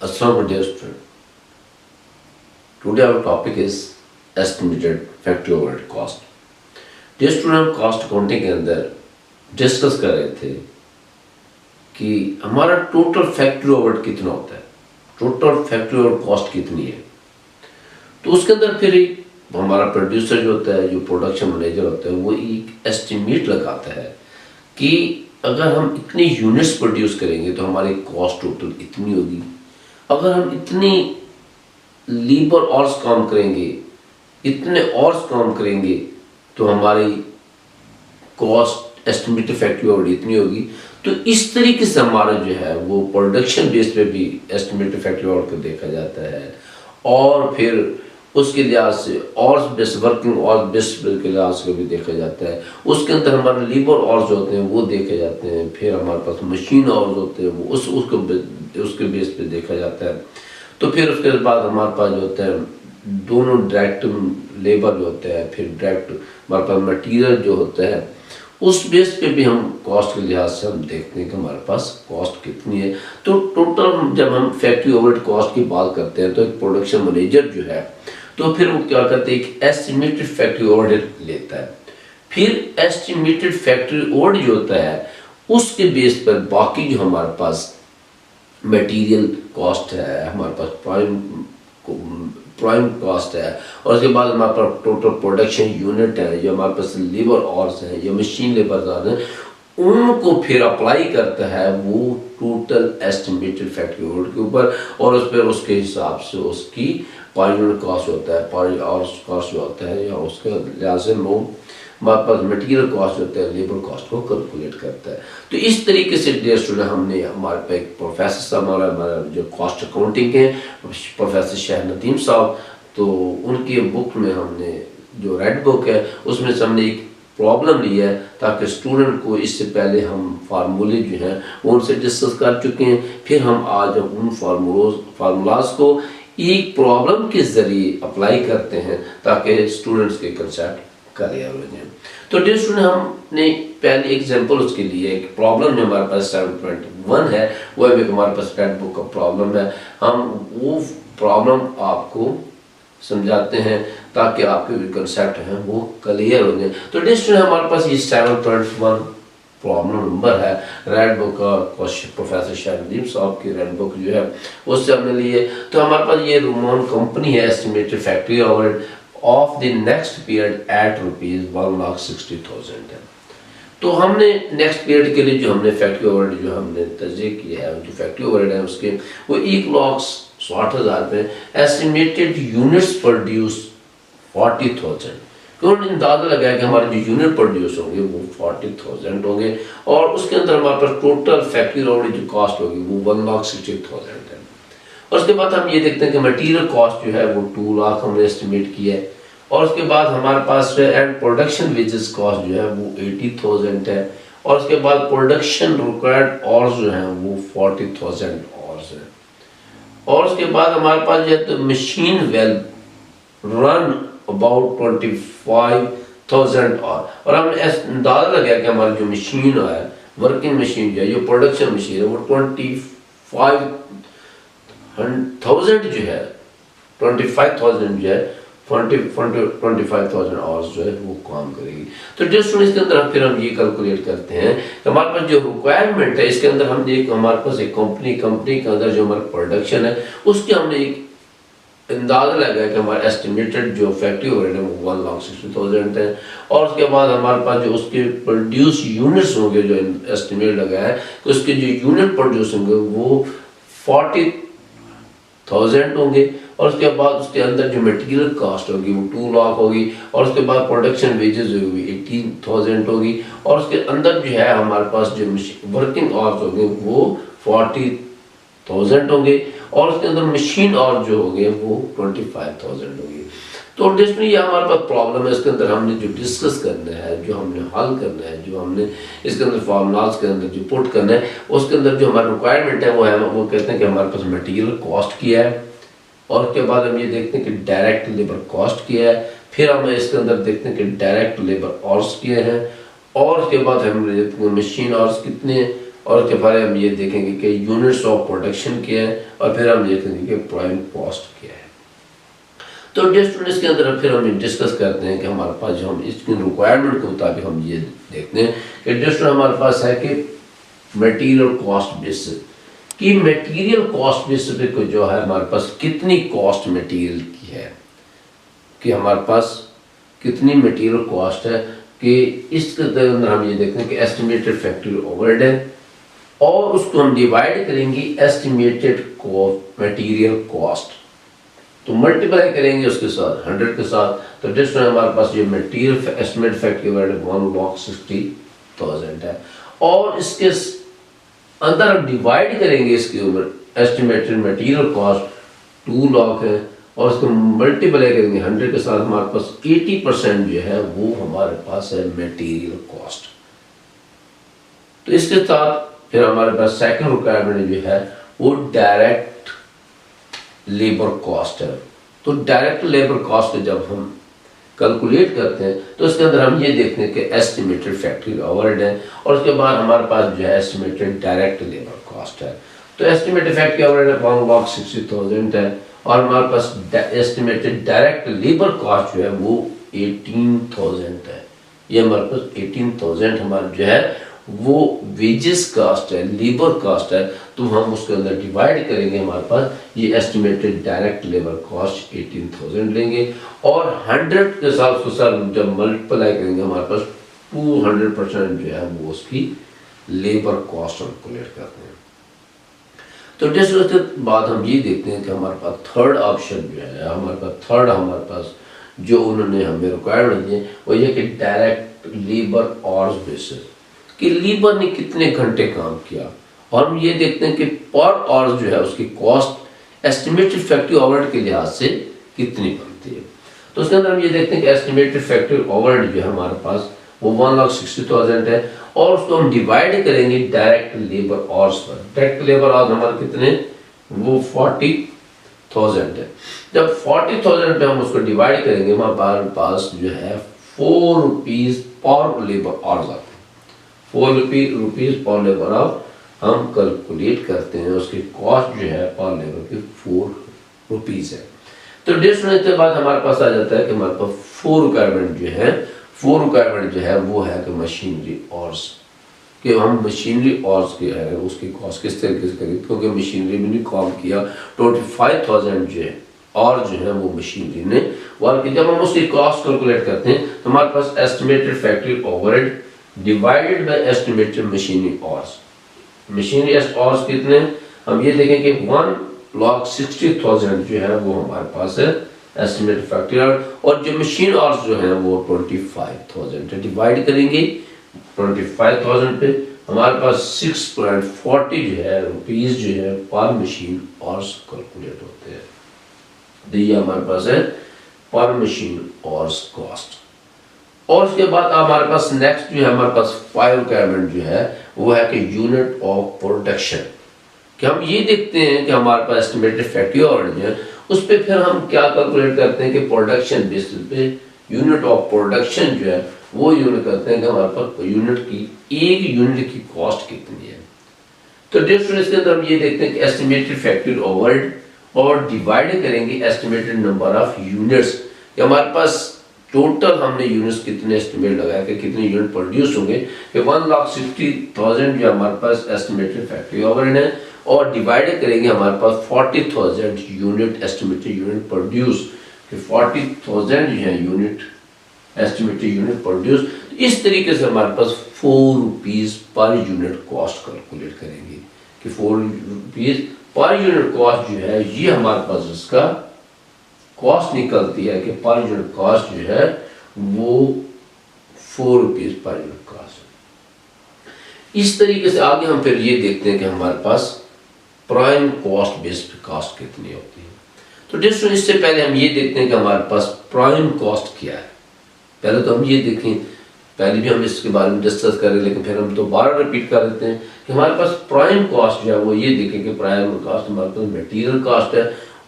Assalamu dear student. Today our topic is estimated factory overhead cost. Dear student, cost accounting के अंदर discuss कर रहे थे कि हमारा टोटल फैक्ट्री ओवरहेड कितना होता है, टोटल फैक्ट्री ओवरहेड कॉस्ट कितनी है। तो उसके अंदर फिर एक हमारा प्रोड्यूसर जो होता है, जो प्रोडक्शन मैनेजर होता है, वो एक एस्टिमेट लगाता है कि अगर हम इतनी यूनिट्स प्रोड्यूस करेंगे तो हमारी कॉस्ट टोटल इतनी होगी। अगर हम इतनी लीबर आवर्स काम करेंगे, इतने आवर्स काम करेंगे तो हमारी कॉस्ट एस्टिमेटेड फैक्ट्री ओवरहेड इतनी होगी। तो इस तरीके से हमारा जो है वो प्रोडक्शन बेस पे भी एस्टिमेटेड फैक्ट्री ओवरहेड को देखा जाता है, और फिर उसके लिहाज से और बेस वर्किंग और बेस के लिहाज से भी देखा जाता है। उसके अंदर हमारे लीबर और जो होते हैं वो देखे जाते हैं, फिर हमारे पास मशीन और होते हैं वो उसके बेस पे देखा जाता है। तो फिर उसके बाद हमारे पास जो होता है दोनों डायरेक्ट लेबर जो होते हैं, फिर डायरेक्ट हमारे पास मटीरियल जो होता है, उस बेस पे भी हम कॉस्ट के लिहाज से हम देखते हैं कि हमारे पास कॉस्ट कितनी है। तो टोटल जब हम फैक्ट्री ओवरहेड कॉस्ट की बात करते हैं तो एक प्रोडक्शन मैनेजर जो है तो फिर वो क्या करते हैं, एक एस्टिमेटेड फैक्ट्री ओवरहेड लेता है। फिर एस्टिमेटेड फैक्ट्री ओवरहेड जो होता है उसके बेस पर बाकी जो हमारे पास मटेरियल कॉस्ट है, हमारे पास प्राइम कॉस्ट है, और उसके बाद हमारे पास टोटल प्रोडक्शन यूनिट है, जो हमारे पास लेबर आवर्स हैं, जो मशीन लेबर हैं, उनको फिर अप्लाई करता है वो टोटल एस्टिमेटेड फैक्ट्री ओवरहेड के ऊपर, और उस पर उसके हिसाब से उसकी पर यूनिट कॉस्ट होता है, पर आवर्स कॉस्ट जो होता है, या उसके लिहाज से लोग हमारे पास मटेरियल कॉस्ट होता है, लेबर कॉस्ट को कैलकुलेट करता है। तो इस तरीके से डियर स्टूडेंट हमने हमारे पे एक प्रोफेसर साहब, हमारा जो कॉस्ट अकाउंटिंग के प्रोफेसर शाह नदीम साहब, तो उनकी बुक में हमने जो रेड बुक है उसमें से हमने एक प्रॉब्लम ली है ताकि स्टूडेंट को इससे पहले हम फार्मूले जो हैं वो उनसे डिस्कस कर चुके हैं। फिर हम आज उन फार्मूलाज को एक प्रॉब्लम के जरिए अप्लाई करते हैं ताकि स्टूडेंट्स के कंसेप्ट क्लियर हो जाए। तो डियर स्टूडेंट हमने पहले एग्जांपल उसके लिए एक प्रॉब्लम जो हमारे पास 7.1 है वो एक हमारे पास रेड बुक का प्रॉब्लम है। हम वो प्रॉब्लम आपको समझाते हैं ताकि आपके जो कंसेप्ट हैं वो क्लियर हो जाए। तो डियर स्टूडेंट हमारे पास ये 7.1 प्रॉब्लम नंबर है रेड बुक का, प्रोफेसर शाह नदीम साहब की रेड बुक जो है उससे हमने लिए। तो हमारे पास ये रोमन कंपनी है, estimated factory overhead of the next period at ₹1,60,000 है। तो हमने नेक्स्ट पीरियड के लिए जो हमने फैक्ट्री ओवरहेड जो हमने तर्जीह किया है, जो फैक्ट्री ओवरहेड है उसके वो 1,60,000 पे, एस्टिमेटेड यूनिट्स प्रोड्यूस 40,000। उन्होंने अंदाजा लगाया कि हमारे जो यूनिट प्रोड्यूस होंगे वो 40,000 होंगे, और उसके अंदर हमारे पास टोटल फैक्ट्री ओवरहेड जो कॉस्ट होगी वो 1,60,000 है। और उसके बाद हम ये देखते हैं कि मटेरियल कॉस्ट जो है वो 2 लाख हमने एस्टिमेट किया है, और उसके बाद हमारे पास एंड प्रोडक्शन वेजेस कॉस्ट जो है वो 80,000 है, और उसके बाद प्रोडक्शन रिक्वायर्ड आवर्स जो है वो 40,000 आवर्स है, और उसके बाद हमारे पास जो है तो मशीन वेल रन अबाउट 25,000 और हमने अंदाजा लगाया कि हमारी जो मशीन है, वर्किंग मशीन जो है, जो प्रोडक्शन मशीन है वो 25,000 जो है 25,000 जो है 25,000 आवर्स जो है वो काम करेगी। तो जस्ट इसके अंदर फिर हम ये कैलकुलेट करते हैं कि हमारे पास जो रिक्वायरमेंट है इसके अंदर हम एक हमारे पास एक कंपनी के अंदर जो हमारा प्रोडक्शन है उसके हमने एक अंदाजा लगाया कि हमारा एस्टिमेटेड जो फैक्ट्री ओवरहेड है वो 1,60,000 है, और उसके बाद हमारे पास जो उसके प्रोड्यूस यूनिट्स होंगे, जो एस्टिमेट लगाया है कि उसके जो यूनिट प्रोड्यूस होंगे वो 40,000 होंगे, और उसके बाद उसके अंदर जो मटेरियल कॉस्ट होगी वो 2 लाख होगी, और उसके बाद प्रोडक्शन वेजेस होगी 18,000 होगी, और उसके अंदर जो है हमारे पास जो वर्किंग आवर्स होंगे वो 40,000 होंगे, और उसके अंदर मशीन आवर्स जो होंगे वो 25,000 होगी। तो डिस्प्ले ये हमारे पास प्रॉब्लम है, इसके अंदर हमने जो डिस्कस करना है, जो हमने हल करना है, जो हमने इसके अंदर फार्मूलाज के अंदर जो पुट करना है, उसके अंदर जो हमारा रिक्वायरमेंट है वो कहते हैं कि हमारे पास मटेरियल कॉस्ट किया है, और उसके बाद हम ये देखते हैं कि डायरेक्ट लेबर कॉस्ट किया है, फिर हम इसके अंदर देखते हैं कि डायरेक्ट लेबर आवर्स किए हैं, और उसके बाद हम देखते हैं मशीन आवर्स कितने हैं, और उसके बाद हम ये देखेंगे कि यूनिट्स ऑफ प्रोडक्शन क्या है, और फिर हम देखेंगे कि प्राइम कॉस्ट क्या है। तो डिस्ट्रीब्यूशन इसके अंदर फिर हम डिस्कस करते हैं कि हमारे पास जो हम इसकी रिक्वायरमेंट के मुताबिक हम ये देखते हैं कि डिस्ट्रीब्यूशन हमारे पास है कि मटेरियल कॉस्ट बेसिस, कि मटेरियल कॉस्ट बेसिस पे जो है हमारे पास कितनी कॉस्ट मटेरियल की है, कि हमारे पास कितनी मटेरियल कॉस्ट है, कि इसके अंदर हम ये देखते हैं कि एस्टिमेटेड फैक्ट्री ओवरहेड है, और उसको हम डिवाइड करेंगे एस्टिमेटेड मटेरियल कॉस्ट, तो मल्टीप्लाई करेंगे उसके साथ 100 के साथ, तो डिस्ट्रीब्यूशन हमारे पास ये मटेरियल एस्टिमेटेड फैक्ट्री ओवरहेड 1,60,000 है, और इसके अंदर हम डिवाइड करेंगे इसके ऊपर एस्टिमेटेड मटेरियल कॉस्ट 2 लाख है, और उसको मल्टीप्लाई करेंगे 100 के साथ, हमारे पास 80% जो है वो हमारे पास है मटेरियल कॉस्ट। तो इसके साथ फिर हमारे पास सेकंड रिक्वायरमेंट जो है वो डायरेक्ट लेबर कॉस्ट है। तो डायरेक्ट लेबर कॉस्ट को जब हम कैलकुलेट करते हैं तो इसके अंदर हम ये देखते हैं कि एस्टिमेटेड फैक्ट्री ओवरहेड है, और उसके बाद हमारे पास जो है एस्टिमेटेड डायरेक्ट लेबर कॉस्ट है। तो एस्टिमेटेड फैक्ट्री ओवरहेड 1,60,000 है, और हमारे पास एस्टिमेटेड डायरेक्ट लेबर कॉस्ट जो है वो 18,000 है। ये हमारे पास 18,000 हमारा जो है वो वेजेस कास्ट है, लेबर कास्ट है, तो हम उसके अंदर डिवाइड करेंगे, हमारे पास ये एस्टिमेटेड डायरेक्ट लेबर कॉस्ट 18,000 लेंगे, और 100 के साथ उसको सर जब मल्टीप्लाई करेंगे हमारे पास 200% जो है वो उसकी लेबर कॉस्ट कैलकुलेट करते हैं। तो जैसे उसके बाद हम ये देखते हैं कि हमारे पास थर्ड ऑप्शन जो है, हमारे पास जो उन्होंने हमें रिक्वायरमेंट दी वो ये कि डायरेक्ट लेबर आवर्स बेसिस, कि लेबर ने कितने घंटे काम किया, और हम ये देखते हैं कि पर आवर जो है उसकी कॉस्ट एस्टिमेटेड फैक्ट्री ओवरहेड के लिहाज से कितनी बनती है। तो उसके अंदर हम ये देखते हैं कि एस्टिमेटेड फैक्ट्री ओवरहेड जो है हमारे पास वो 1,60,000 है, और उसको हम डिवाइड करेंगे direct labour hours per. Direct labour hours हमारे कितने, वो 40,000 है। जब 40,000 पे हम उसको डिवाइड करेंगे हमारे पास जो है 4 रुपीज पर लेबर आवर्स आते हैं। 4 रुपीज पर लेबर आवर हम कैलकुलेट करते हैं, उसकी कॉस्ट जो है पर लेबर की 4 रुपीज है। तो डिस्ट्रीब्यूशन के बाद हमारे पास आ जाता है कि हमारे पास 4 रिक्वायरमेंट जो है वो है कि मशीनरी ऑर्स, कि हम मशीनरी ऑर्स के है उसकी कॉस्ट किस तरीके से करें, क्योंकि मशीनरी में नहीं काम किया 25,000 जो है और जो है वो मशीनरी ने वर्क किया। जब हम उसकी कॉस्ट कैलकुलेट करते हैं तो हमारे पास estimated factory overhead divided by estimated machinery hours. Machinery hours कितने, हम ये देखें कि 1,60,000 जो है वो हमारे पास है एस्टिमेटेड फैक्ट्री, और जो मशीन आवर्स जो है वो 25,000 डिवाइड करेंगे 25,000 पे, हमारे पास 6.40 जो है रुपीज जो है पर मशीन आवर्स कैलकुलेट होते हैं। तो ये हमारे पास है पर मशीन आवर्स कॉस्ट। और उसके बाद हमारे पास नेक्स्ट जो है हमारे पास 5 रिक्वायरमेंट जो है वो है कि यूनिट ऑफ प्रोडक्शन, कि हम ये देखते हैं कि हमारे पास एस्टिमेटेड फैक्ट्री ओवरहेड जो है उस पर फिर हम क्या कैलकुलेट करते हैं कि प्रोडक्शन बेसिस पे यूनिट ऑफ प्रोडक्शन जो है वो यूनिट करते हैं कि हमारे पास यूनिट की एक यूनिट की कॉस्ट कितनी है। तो डिफरेंस इसके अंदर हम ये देखते हैं कि एस्टिमेटेड फैक्ट्री ओवरहेड और डिवाइड करेंगे एस्टिमेटेड नंबर ऑफ यूनिट्स, हमारे पास टोटल हमने यूनिट्स कितने एस्टिमेट लगाया कि कितने यूनिट प्रोड्यूस होंगे, कि 1,60,000 जो हमारे पास एस्टिमेटेड फैक्ट्री ओवरहेड है, और डिवाइड करेंगे हमारे पास 40,000 यूनिट एस्टिमेटेड यूनिट प्रोड्यूस, कि 40,000 जो है यूनिट एस्टिमेटेड यूनिट प्रोड्यूस। इस तरीके से हमारे पास 4 rupees per unit cost calculate करेंगे, कि 4 रुपीज पर यूनिट कॉस्ट जो है ये हमारे पास इसका कॉस्ट निकलती है, कि पर यूनिट कॉस्ट जो है वो 4 रुपीज पर यूनिट कॉस्ट। इस तरीके से आगे हम फिर ये देखते हैं कि हमारे पास प्राइम कॉस्ट बेस्ड कॉस्ट कितनी होती है। तो डिस्ट्रीब्यूशन इससे पहले हम ये देखते हैं कि हमारे पास प्राइम कॉस्ट क्या है। पहले तो हम ये देखें, पहले भी हम इसके बारे में डिस्कस करें लेकिन फिर हम दोबारा रिपीट कर देते हैं कि हमारे पास प्राइम कॉस्ट जो है वो ये देखें कि प्राइम कॉस्ट हमारे पास मटेरियल कॉस्ट है,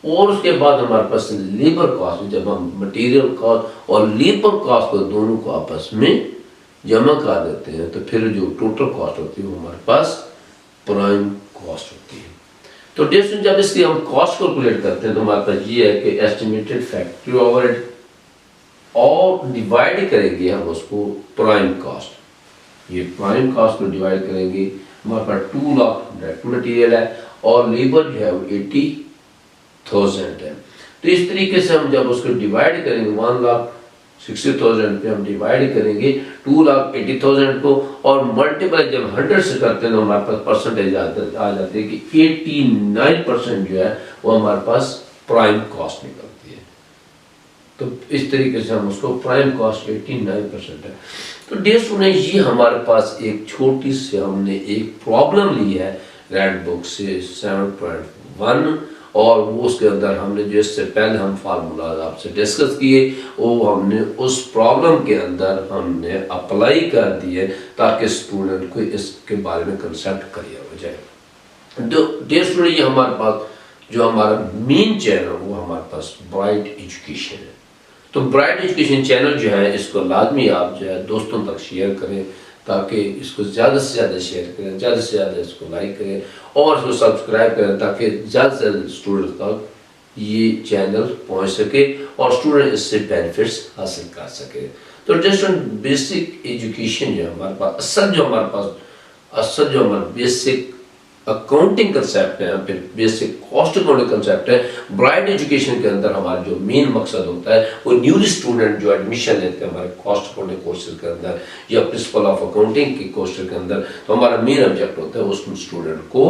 और उसके बाद हमारे पास लेबर कॉस्ट। जब हम मटेरियल कॉस्ट और लेबर कॉस्ट को दोनों को आपस में जमा कर देते हैं तो फिर जो टोटल कॉस्ट होती है वो हमारे पास प्राइम कॉस्ट होती है। तो डियर स्टूडेंट, जब इसकी हम कॉस्ट कैलकुलेट करते हैं तो हमारे पास ये है कि एस्टिमेटेड फैक्ट्री ओवरहेड और डिवाइड करेंगे हम उसको प्राइम कॉस्ट। ये प्राइम कॉस्ट को डिवाइड करेंगे, हमारे पास 2 लाख डायरेक्ट मटेरियल है और लेबर जो है वो 80,000 है। तो इस तरीके से हम जब उसको डिवाइड करेंगे 1,60,000 पे हम डिवाइड करेंगे 2,80,000 को और मल्टीप्लाई जब 100 से करते हैं तो हमारे पास परसेंटेज आ जाती है कि 89% जो है वो हमारे पास प्राइम कॉस्ट निकलती है। तो इस तरीके से हम उसको प्राइम कॉस्ट 89% है। तो डियर स्टूडेंट, ये हमारे पास एक छोटी सी हमने एक प्रॉब्लम ली है रेड बुक से 7.1 और वो उसके अंदर हमने जो इससे पहले हम फार्मूला आपसे डिस्कस किए वो हमने उस प्रॉब्लम के अंदर हमने अप्लाई कर दिए ताकि स्टूडेंट को इसके बारे में कंसेप्ट क्लियर हो जाए। डियर स्टूडेंट, ये हमारे पास जो हमारा मेन चैनल वो हमारे पास ब्राइट एजुकेशन है। तो ब्राइट एजुकेशन चैनल जो है इसको लाजमी आप जो है दोस्तों तक शेयर करें ताकि इसको ज़्यादा से ज़्यादा शेयर करें, ज़्यादा से ज़्यादा इसको लाइक करें और इसको सब्सक्राइब करें ताकि ज़्यादा से ज़्यादा स्टूडेंट तक ये चैनल पहुंच सके और स्टूडेंट इससे बेनिफिट्स हासिल कर सके। तो जस्ट बेसिक एजुकेशन जो हमारे पास असल जो हमारा बेसिक अकाउंटिंग कंसेप्ट है, फिर बेसिक कॉस्ट अकाउंटिंग कंसेप्ट है। ब्राइट एजुकेशन के अंदर हमारा जो मेन मकसद होता है वो न्यूली स्टूडेंट जो एडमिशन लेते हैं हमारे कॉस्ट अकाउंटिंग कोर्सेज के अंदर या प्रिंसिपल ऑफ अकाउंटिंग के कोर्स के अंदर, तो हमारा मेन ऑब्जेक्ट होता है उस स्टूडेंट को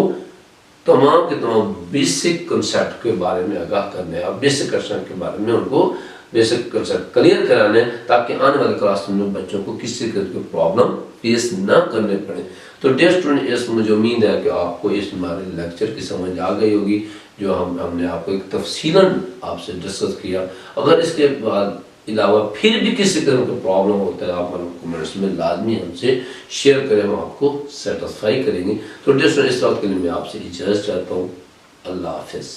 तमाम के तमाम बेसिक कंसेप्ट के बारे में आगाह करने और बेसिक कंसेप्ट के बारे में उनको बेसिक कंसेप्ट क्लियर कराने ताकि आने वाले क्लास में बच्चों को किसी तरह की प्रॉब्लम फेस ना करने पड़े। तो डियर स्टूडेंट, इस मुझे उम्मीद है कि आपको इस हमारे लेक्चर की समझ आ गई होगी जो हमने आपको एक तफसीलन आपसे डिस्कस किया। अगर इसके बाद अलावा फिर भी किसी तरह का प्रॉब्लम होता है आप कमेंट्स में लाजमी हमसे शेयर करें, हम आपको सेटिस्फाई करेंगे। तो डियर स्टूडेंट, इस वक्त के लिए मैं आपसे इजाज़त चाहता हूँ। अल्लाह हाफिज़।